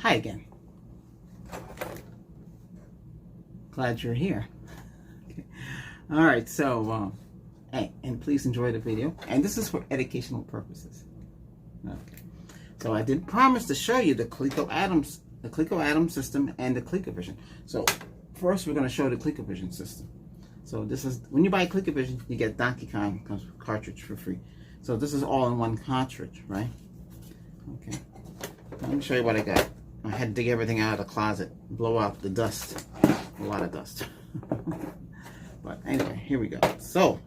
Hi again. Glad you're here. Okay. All right, so hey, and please enjoy the video. And this is for educational purposes. Okay. So I did promise to show you the Coleco Adam system and the ColecoVision. So first, we're going to show the ColecoVision system. So this is when you buy ColecoVision, you get Donkey Kong cartridge for free. So this is all in one cartridge, right? Okay. Let me show you what I got. I had to dig everything out of the closet, blow out the dust. A lot of dust. But anyway, here we go. So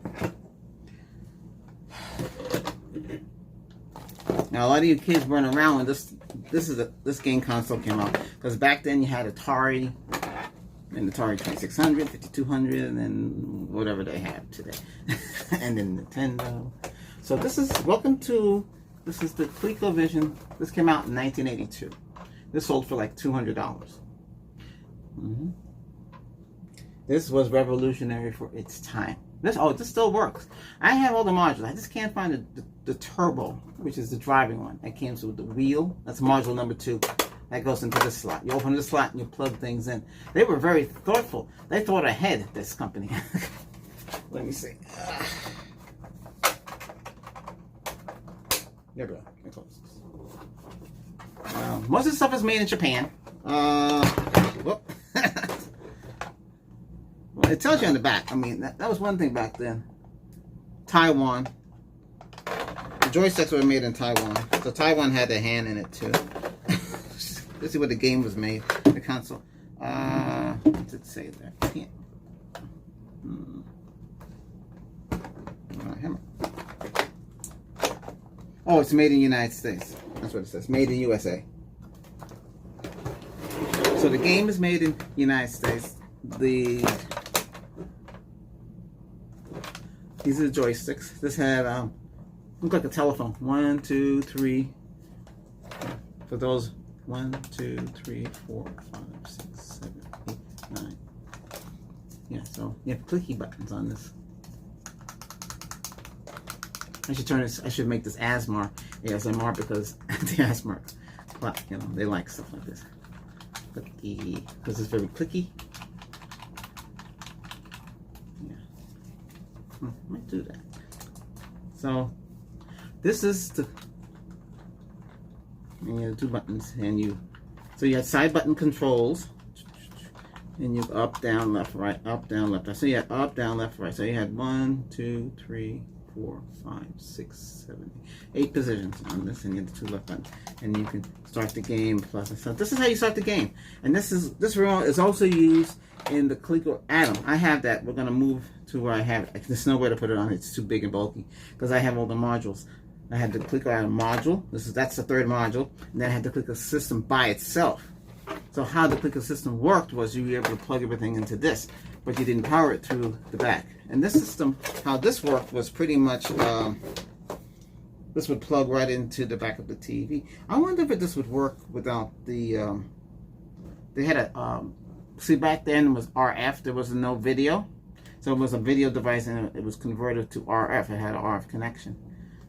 now a lot of you kids weren't around when this game console came out, because back then you had Atari and Atari 2600, 5200, and then whatever they have today, and then Nintendo. So this is this is the ColecoVision. This came out in 1982. This sold for like $200. This was revolutionary for its time. This still works. I have all the modules. I just can't find the turbo, which is the driving one. That came with the wheel. That's module number 2. That goes into the slot. You open the slot and you plug things in. They were very thoughtful. They thought ahead, this company. Let me see. There we go. Most of the stuff is made in Japan. Whoop. Well, it tells you on the back. I mean, that was one thing back then. Taiwan. The joysticks were made in Taiwan. So Taiwan had their hand in it too. Let's see where the game was made. The console. What did it say there? I can't. Hammer. Oh, it's made in the United States. That's what it says. Made in USA. So the game is made in the United States. These are the joysticks. This had look like a telephone. 1, 2, 3. For those 1, 2, 3, 4, 5, 6, 7, 8, 9. Yeah, so you have clicky buttons on this. I should turn this. I should make this ASMR because the ASMR, you know, they like stuff like this. Clicky, because it's very clicky. Yeah, might do that. So this is the. And you have 2 buttons, and so you have side button controls, and you up, down, left, right, up, down, left, right. So you had up, down, left, right. So you had 1, 2, 3, 4, 5, 6, 7, 8 positions on this, and you have the 2 left buttons, and you can start the game plus and stuff. This is how you start the game, and this remote is also used in the Coleco Adam. I have that. We're gonna move to where I have it. There's nowhere to put it on. It's too big and bulky because I have all the modules. I had the Coleco Adam module. That's the 3rd module, and then I had the Coleco system by itself. So how the Coleco system worked was you were able to plug everything into this, but you didn't power it through the back. And this system, how this worked was pretty much, this would plug right into the back of the TV. I wonder if this would work without the, they had a, see back then it was RF, there was no video. So it was a video device and it was converted to RF, it had an RF connection.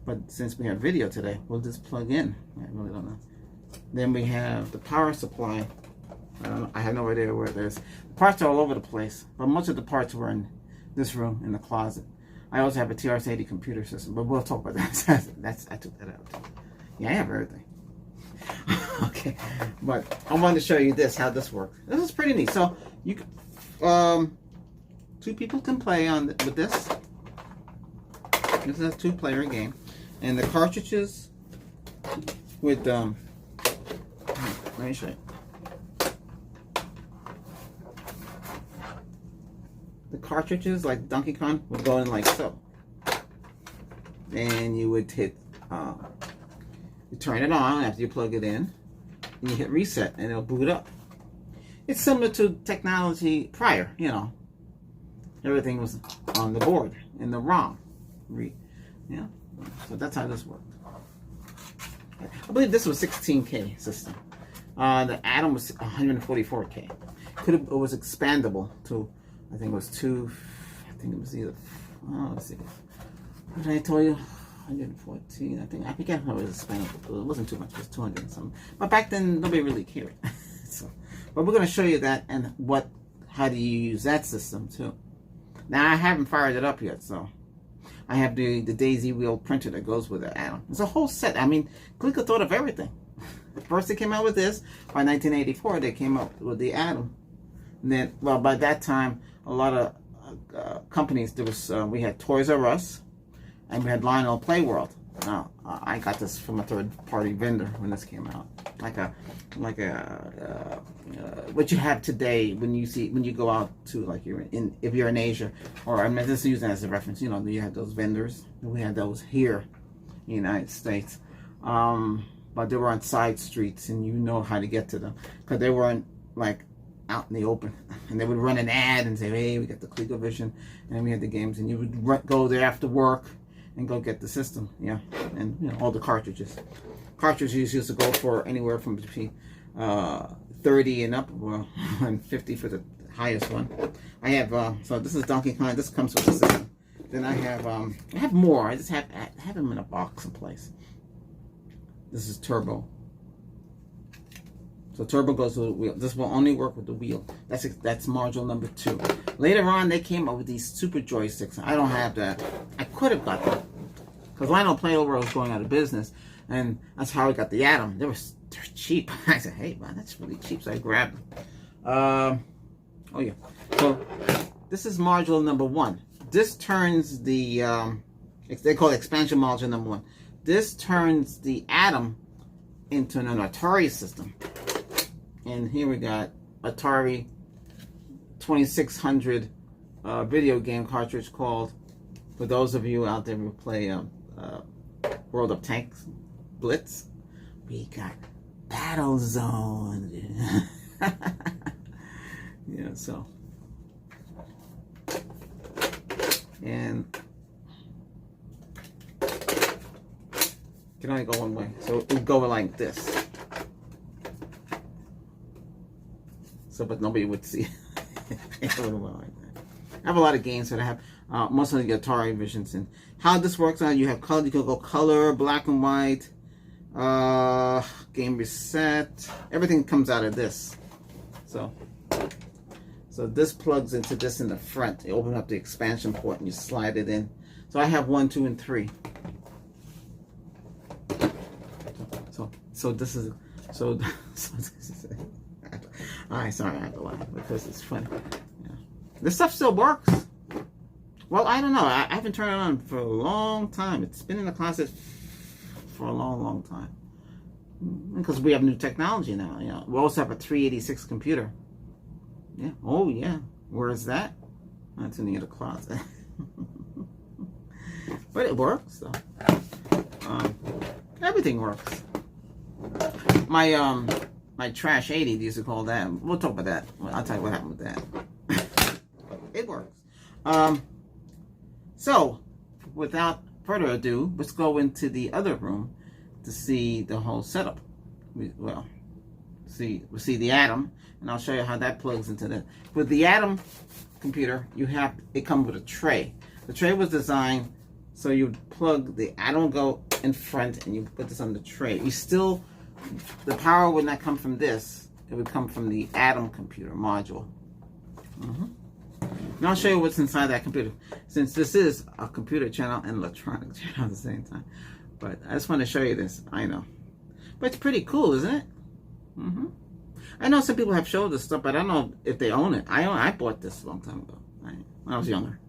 But since we have video today, we'll just plug in. I really don't know. Then we have the power supply. I have no idea where it is. The parts are all over the place, but most of the parts were in this room in the closet. I also have a TRS-80 computer system, but we'll talk about that. I took that out. Yeah, I have everything. Okay, but I wanted to show you how this works. This is pretty neat. So you can, 2 people can play with this. This is a 2-player game, and the cartridges with let me show you. The cartridges, like Donkey Kong, would go in like so. And you would hit, you turn it on after you plug it in, and you hit reset, and it'll boot up. It's similar to technology prior, you know. Everything was on the board, in the ROM. Yeah, so that's how this worked. I believe this was 16K system. The Adam was 144K. It was expandable to, I think it was 2. I think it was either. Oh, let's see. What did I tell you? 114. I forget how it was spent. It wasn't too much. It was 200 and something. But back then, nobody really cared. So, but we're going to show you that and how do you use that system too. Now I haven't fired it up yet, so I have the daisy wheel printer that goes with the Atom. It's a whole set. I mean, Coleco thought of everything. First they came out with this. By 1984, they came out with the Atom. And then, well, by that time, a lot of companies. We had Toys R Us, and we had Lionel Playworld. Now I got this from a third-party vendor when this came out, like what you have today when you go out to, like, if you're in Asia, or I'm just using it as a reference. You know, you have those vendors. We had those here in the United States, but they were on side streets, and you know how to get to them because they weren't like out in the open, and they would run an ad and say, "Hey, we got the ColecoVision, and we had the games," and you would go there after work and go get the system, yeah, and you know all the cartridges. Cartridges used to go for anywhere from between 30 and up, well, and 50 for the highest one. I have so this is Donkey Kong. This comes with the system. Then I have more. I just have them in a box someplace. This is Turbo. So Turbo goes with the wheel. This will only work with the wheel. That's module number 2. Later on, they came up with these super joysticks. I don't have that. I could have got that because Lionel Playworld was going out of business, and that's how I got the Atom. They're cheap. I said, "Hey, man, that's really cheap." So I grabbed them. Oh yeah. So this is module number 1. This turns the they call it expansion module number 1. This turns the Atom into an Atari system. And here we got Atari 2600 video game cartridge called, for those of you out there who play World of Tanks Blitz, we got Battle Zone. Yeah, so. And can only go one way. So it would go like this. So, but nobody would see it. I have a lot of games that I have, most of the Atari Visions. And how this works out, you have color, you can go color, black and white, game reset. Everything comes out of this. So this plugs into this in the front. You open up the expansion port and you slide it in. So I have 1, 2, and 3. So this is Alright, sorry, I have to laugh because it's funny. Yeah. This stuff still works. Well, I don't know. I haven't turned it on for a long time. It's been in the closet for a long, long time. Because we have new technology now. You know, we also have a 386 computer. Yeah. Oh, yeah. Where is that? That's in the other closet. But it works, though. Everything works. My Trash 80, they used to call that. We'll talk about that. I'll tell you what happened with that. It works. So, without further ado, let's go into the other room to see the whole setup. We'll see the Atom, and I'll show you how that plugs into that. With the Atom computer, it comes with a tray. The tray was designed so you plug the Atom go in front, and you put this on the tray. The power would not come from this. It would come from the Atom computer module. Now I'll show you what's inside that computer, since this is a computer channel and electronic channel at the same time. But I just want to show you this. I know. But it's pretty cool, isn't it? I know some people have showed this stuff, but I don't know if they own it. I bought this a long time ago, when I was younger.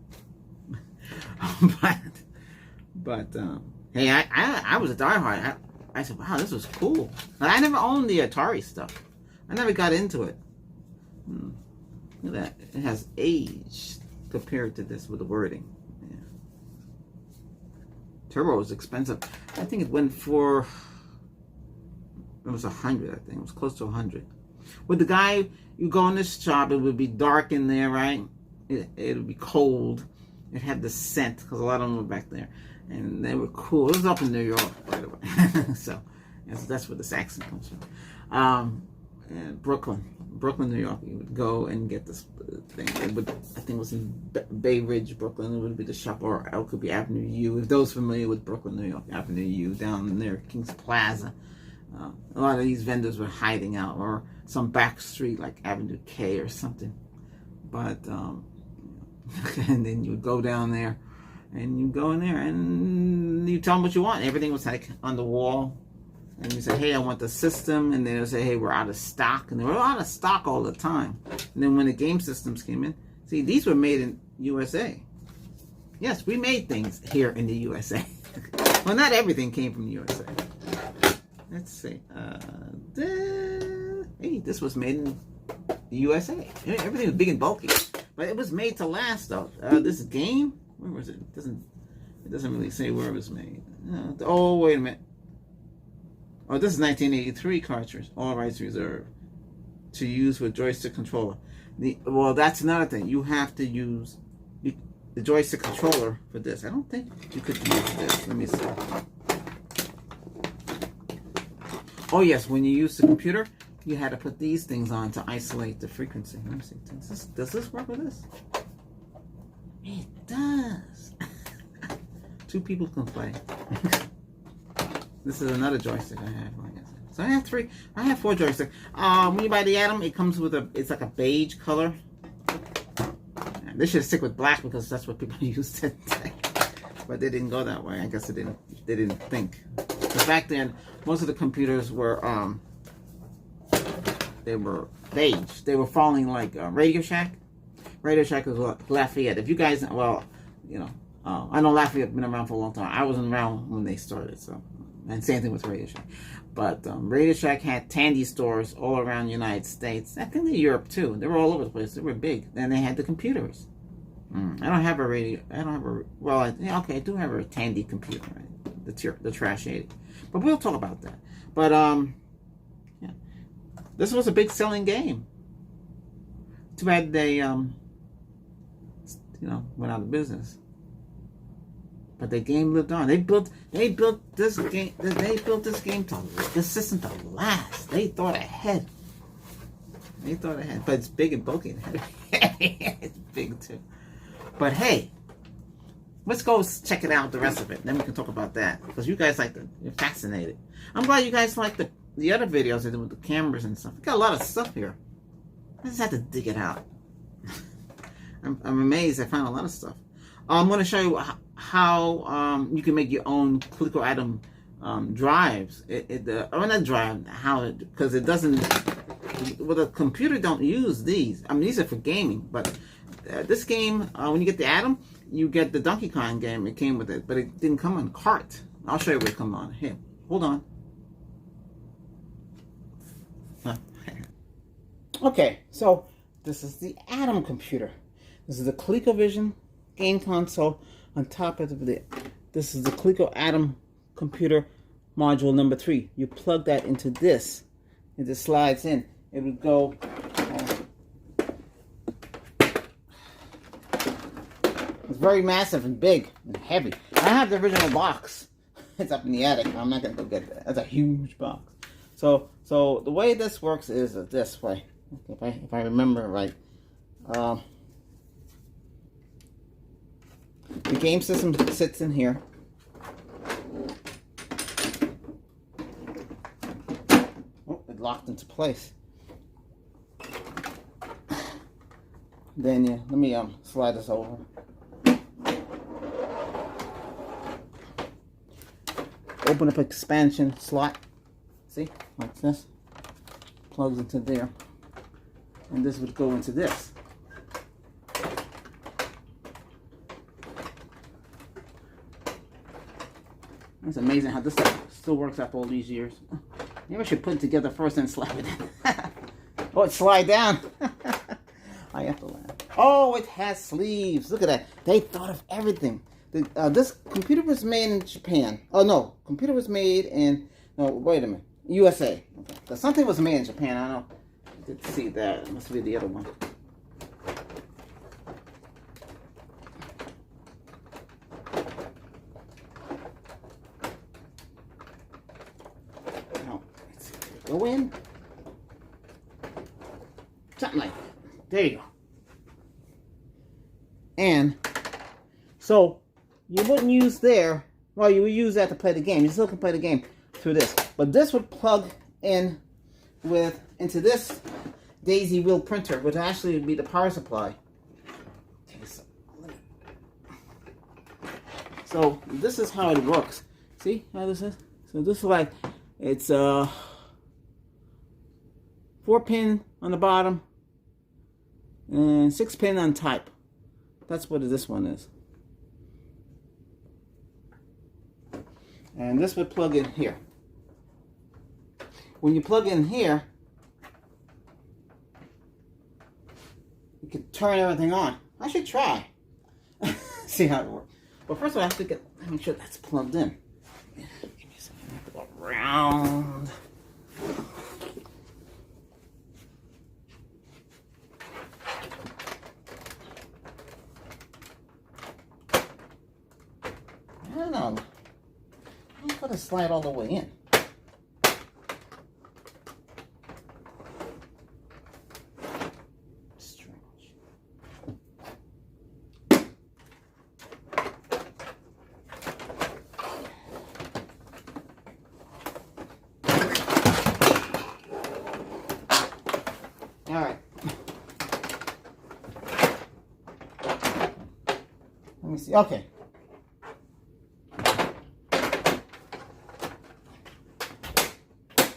but hey, I was a diehard. I said, wow, this was cool. I never owned the Atari stuff. I never got into it. Look at that. It has age compared to this with the wording. Yeah. Turbo was expensive. I think it went for, it was 100, I think. It was close to 100. With the guy, you go in this shop, it would be dark in there, right? It would be cold. It had the scent, because a lot of them were back there. And they were cool. It was up in New York, by the way. So that's where this accent comes from. And Brooklyn. Brooklyn, New York. You would go and get this thing. It would, I think it was in Bay Ridge, Brooklyn. It would be the shop, or it could be Avenue U. If those familiar with Brooklyn, New York, Avenue U down near Kings Plaza. A lot of these vendors were hiding out, or some back street like Avenue K or something. But and then you would go down there, and you go in there, and you tell them what you want. Everything was like on the wall, and you say, "Hey, I want the system," and they'll say, "Hey, we're out of stock," and they were out of stock all the time. And then when the game systems came in, see, these were made in USA. Yes, we made things here in the USA. Well, not everything came from the USA. Let's see. Hey, this was made in the USA. Everything was big and bulky, but it was made to last, though. This game, where was it? It doesn't really say where it was made. Oh, wait a minute. Oh, this is 1983 cartridge. All rights reserved. To use with joystick controller. Well, that's another thing. You have to use the joystick controller for this. I don't think you could use this. Let me see. Oh yes, when you use the computer, you had to put these things on to isolate the frequency. Let me see. Does this work with this? It does. 2 people can play. This is another joystick I have. Like I said. So I have 3. I have 4 joysticks. When you buy the Atom, it comes with it's like a beige color. They should stick with black because that's what people use today. But they didn't go that way. I guess they didn't think. Because back then, most of the computers were they were beige. They were falling like Radio Shack. Radio Shack was Lafayette. If you guys, well, you know, I know Lafayette been around for a long time. I wasn't around when they started, so, and same thing with Radio Shack. But Radio Shack had Tandy stores all around the United States. I think in Europe too. They were all over the place. They were big. And they had the computers. I don't have a radio. I don't have a. Well, okay, I do have a Tandy computer, right? The Trash 80. But we'll talk about that. But yeah, this was a big selling game. Too bad they went out of business. But the game lived on. They built this game. They built this game this system to last. They thought ahead. But it's big and bulky and heavy. It's big too. But hey, let's go check it out, the rest of it. Then we can talk about that. Because you guys you're fascinated. I'm glad you guys like the other videos I did with the cameras and stuff. We got a lot of stuff here. I just had to dig it out. I'm amazed I found a lot of stuff. I'm going to show you how you can make your own Coleco Atom drives. Not drive, because it doesn't, well, the computer don't use these. I mean, these are for gaming, but this game, when you get the Atom, you get the Donkey Kong game. It came with it, but it didn't come on cart. I'll show you what it comes on. Here, hold on. Okay, so this is the Atom computer. This is the ColecoVision game console. On top of this is the Coleco Atom computer module number 3. You plug that into this. It just slides in. It would go. It's very massive and big and heavy. I have the original box. It's up in the attic. I'm not gonna go get that. That's a huge box. So the way this works is this way. If I remember right. The game system sits in here. Oh, it locked into place. Then let me slide this over. Open up expansion slot. See, like this. Plugs into there. And this would go into this. It's amazing how this stuff still works after all these years. Maybe I should put it together first and slide it in. Oh, it slide down. I have to laugh. Oh, it has sleeves. Look at that. They thought of everything. This computer was made in Japan. Oh, no. Computer was made in... No, wait a minute. USA. Okay. Something was made in Japan. I don't know. I did see that. It must be the other one. Go in. Something like that. There you go. And so you wouldn't use there. Well, you would use that to play the game. You still can play the game through this. But this would plug in into this daisy wheel printer, which actually would be the power supply. So this is how it works. See how this is? So this is like, it's 4-pin on the bottom and 6-pin on top. That's what this one is. And this would plug in here. When you plug in here, you can turn everything on. I should try. See how it works. But first of all, I have to make sure that's plugged in. Give me a second. I have to go around. I don't know. I'm going to slide all the way in. All right. Let me see. Okay.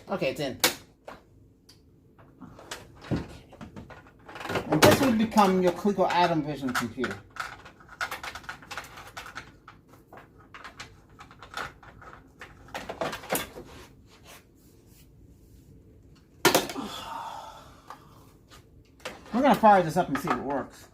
Okay, it's in. And this would become your Coleco Atom Vision computer. We're going to fire this up and see if it works.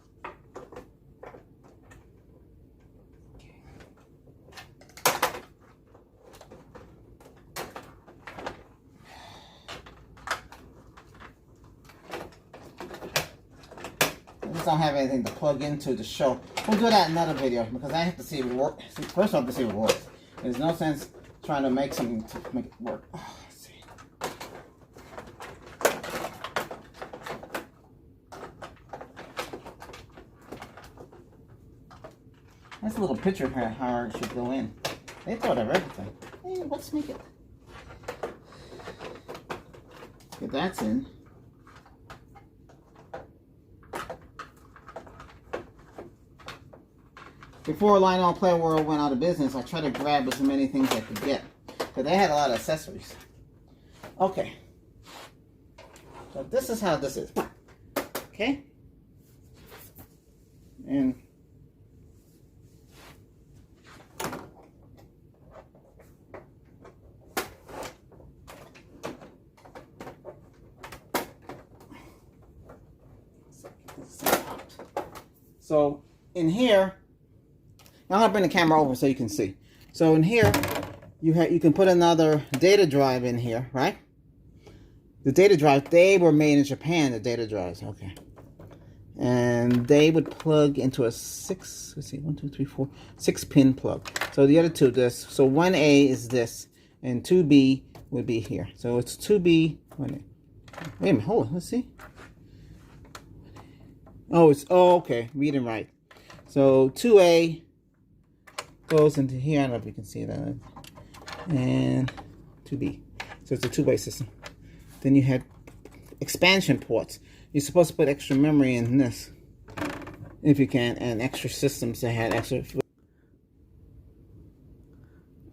I just don't have anything to plug into to show. We'll do that in another video because I have to see if it works. First, I have to see if it works. There's no sense trying to make something to make it work. Oh, let's see. That's a little picture of how it should go in. They thought of everything. Hey, let's make it. Okay, that's in. Before Lionel Play World went out of business, I tried to grab as many things I could get. But they had a lot of accessories. Okay. So this is how this is. Okay? And so in here, I'm gonna bring the camera over so you can see. So in here, you can put another data drive in here, right? The data drive, they were made in Japan, the data drives, okay. And they would plug into a 6-pin plug. So the other two, so 1A is this, and 2B would be here. So it's 2B, 1A. Wait a minute, hold on, let's see. Oh, okay, reading right. So 2A goes into here. I don't know if you can see that. And 2B. So it's a two-way system. Then you had expansion ports. You're supposed to put extra memory in this, if you can, and extra systems that had extra.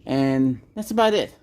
And that's about it.